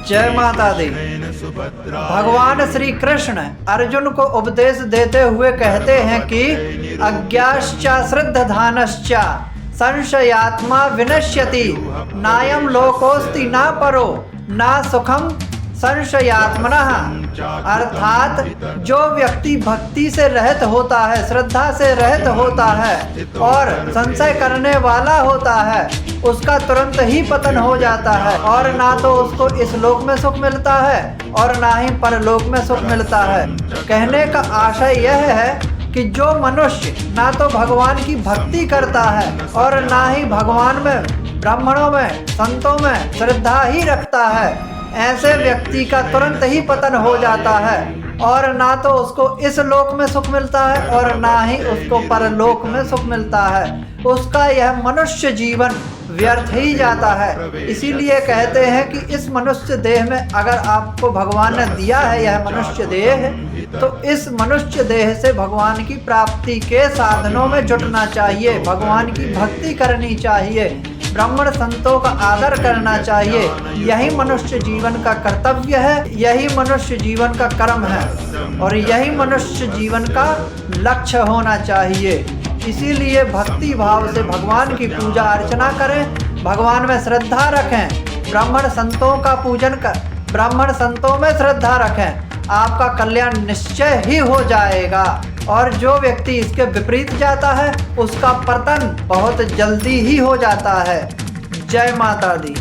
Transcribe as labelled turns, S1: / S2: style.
S1: जय माता दी। भगवान श्री कृष्ण अर्जुन को उपदेश देते हुए कहते हैं कि अज्ञाश्च श्रद्धानश्च संशयात्मा विनश्यति नायम लोकोस्ति ना परो ना सुखम संशयात्मनः। अर्थात जो व्यक्ति भक्ति से रहित होता है, श्रद्धा से रहित होता है और संशय करने वाला होता है, उसका तुरंत ही पतन हो जाता है और ना तो उसको इस लोक में सुख मिलता है और ना ही परलोक में सुख मिलता है। कहने का आशय यह है कि जो मनुष्य ना तो भगवान की भक्ति करता है और ना ही भगवान में, ब्राह्मणों में, संतों में श्रद्धा ही रखता है, ऐसे व्यक्ति का तुरंत ही पतन हो जाता है और ना तो उसको इस लोक में सुख मिलता है और ना ही उसको परलोक में सुख मिलता है। उसका यह मनुष्य जीवन व्यर्थ ही जाता है। इसीलिए कहते हैं कि इस मनुष्य देह में अगर आपको भगवान ने दिया है यह मनुष्य देह, तो इस मनुष्य देह से भगवान की प्राप्ति के साधनों में जुटना चाहिए, भगवान की भक्ति करनी चाहिए, ब्राह्मण संतों का आदर करना चाहिए। यही मनुष्य जीवन का कर्तव्य है, यही मनुष्य जीवन का कर्म है और यही मनुष्य जीवन का लक्ष्य होना चाहिए। इसीलिए भक्ति भाव से भगवान की पूजा अर्चना करें, भगवान में श्रद्धा रखें, ब्राह्मण संतों का पूजन कर, ब्राह्मण संतों में श्रद्धा रखें, आपका कल्याण निश्चय ही हो जाएगा। और जो व्यक्ति इसके विपरीत जाता है उसका पतन बहुत जल्दी ही हो जाता है। जय माता दी।